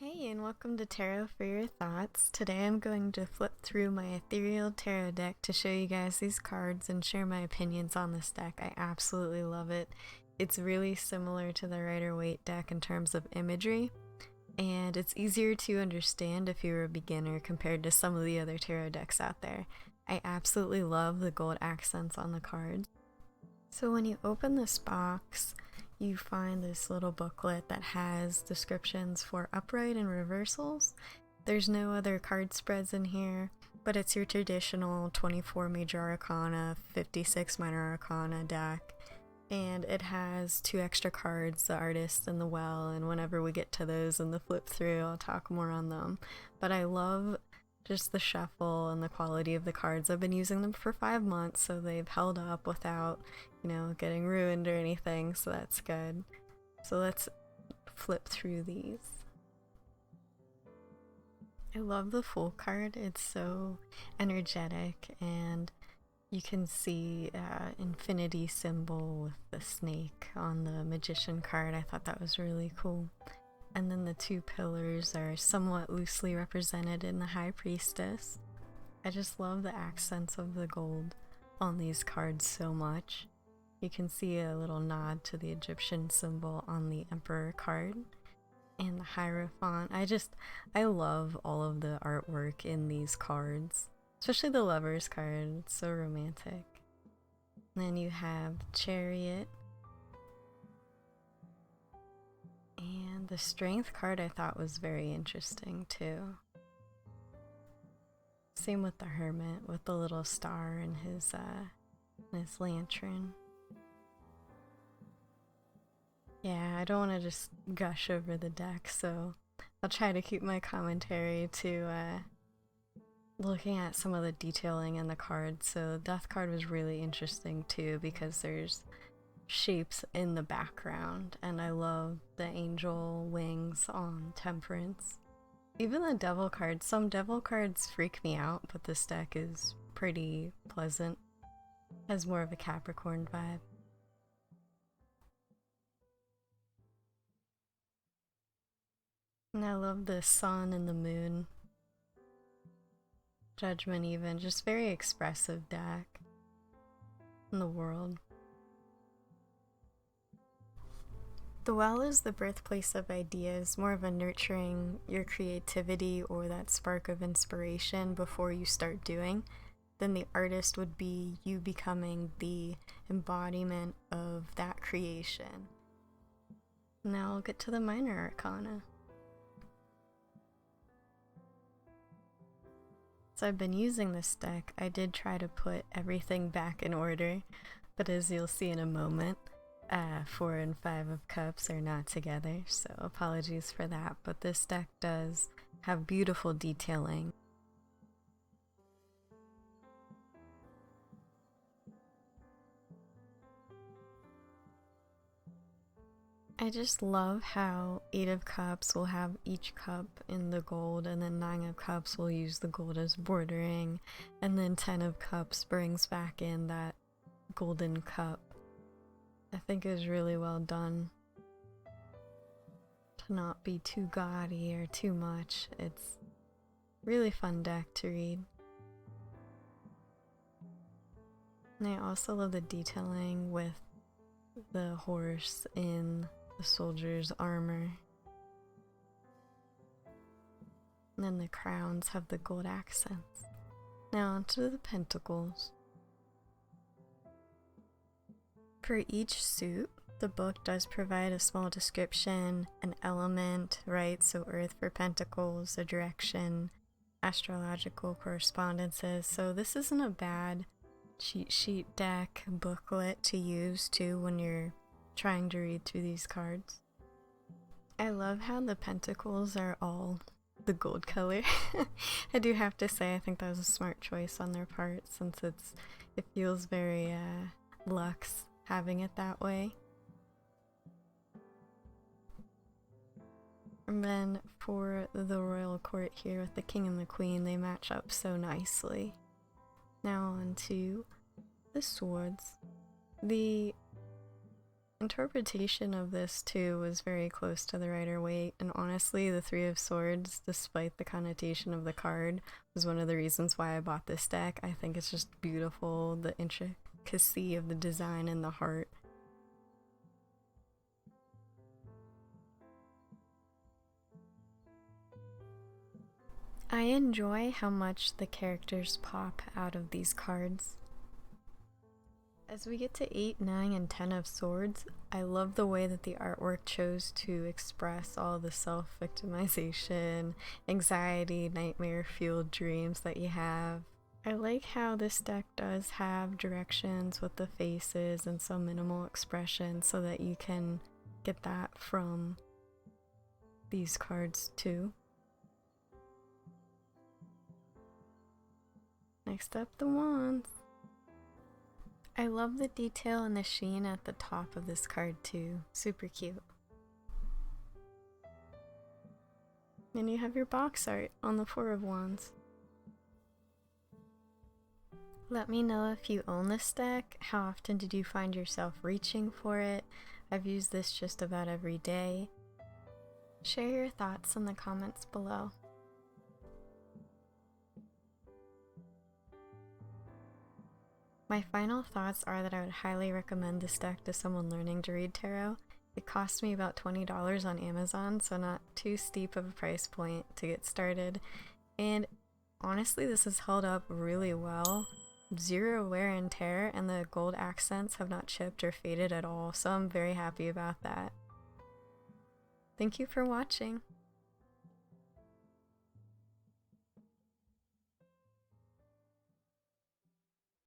Hey, and welcome to Tarot for Your Thoughts. Today I'm going to flip through my Ethereal Tarot deck to show you guys these cards and share my opinions on this deck. I absolutely love it. It's really similar to the Rider-Waite deck in terms of imagery, and it's easier to understand if you're a beginner compared to some of the other tarot decks out there. I absolutely love the gold accents on the cards. So when you open this box, you find this little booklet that has descriptions for upright and reversals. There's no other card spreads in here, but it's your traditional 24 major arcana, 56 minor arcana deck. And it has 2 extra cards, the Artist and the Well, and whenever we get to those in the flip through, I'll talk more on them. But I love just the shuffle and the quality of the cards. I've been using them for 5 months, so they've held up without, getting ruined or anything, so that's good. So let's flip through these. I love the Fool card. It's so energetic, and you can see infinity symbol with the snake on the Magician card. I thought that was really cool. And then the 2 pillars are somewhat loosely represented in the High Priestess. I just love the accents of the gold on these cards so much. You can see a little nod to the Egyptian symbol on the Emperor card and the Hierophant. I love all of the artwork in these cards, especially the Lover's card. It's so romantic. And then you have Chariot. And the Strength card I thought was very interesting too. Same with the Hermit with the little star and his lantern. Yeah, I don't want to just gush over the deck, so I'll try to keep my commentary to looking at some of the detailing in the cards. So the Death card was really interesting too because there's shapes in the background, and I love the angel wings on Temperance. Even the Devil card, some Devil cards freak me out, but this deck is pretty pleasant. Has more of a Capricorn vibe. And I love the sun and the moon. Judgment even, just very expressive deck in the world. The Well is the birthplace of ideas, more of a nurturing your creativity or that spark of inspiration before you start doing. Then the Artist would be you becoming the embodiment of that creation. Now I'll get to the Minor Arcana. So I've been using this deck. I did try to put everything back in order, but as you'll see in a moment, 4 and 5 of Cups are not together, so apologies for that, but this deck does have beautiful detailing. I just love how 8 of Cups will have each cup in the gold, and then 9 of Cups will use the gold as bordering, and then 10 of Cups brings back in that golden cup. I think it was really well done to not be too gaudy or too much. It's really fun deck to read. And I also love the detailing with the horse in the soldier's armor. And then the crowns have the gold accents. Now onto the pentacles. For each suit, the book does provide a small description, an element, right? So Earth for Pentacles, a direction, astrological correspondences. So this isn't a bad cheat sheet deck booklet to use too when you're trying to read through these cards. I love how the pentacles are all the gold color. I do have to say I think that was a smart choice on their part since it feels very luxe having it that way. And then for the royal court here with the king and the queen, they match up so nicely. Now on to the swords. The Interpretation of this too was very close to the Rider-Waite, and honestly the Three of Swords, despite the connotation of the card, was one of the reasons why I bought this deck. I think it's just beautiful, the intricacy of the design and the heart. I enjoy how much the characters pop out of these cards. As we get to 8, 9, and 10 of Swords, I love the way that the artwork chose to express all the self-victimization, anxiety, nightmare-fueled dreams that you have. I like how this deck does have directions with the faces and some minimal expression so that you can get that from these cards too. Next up, the Wands. I love the detail and the sheen at the top of this card too. Super cute. And you have your box art on the Four of Wands. Let me know if you own this deck. How often did you find yourself reaching for it? I've used this just about every day. Share your thoughts in the comments below. My final thoughts are that I would highly recommend this deck to someone learning to read tarot. It cost me about $20 on Amazon, so not too steep of a price point to get started. And honestly, this has held up really well. Zero wear and tear, and the gold accents have not chipped or faded at all, so I'm very happy about that. Thank you for watching.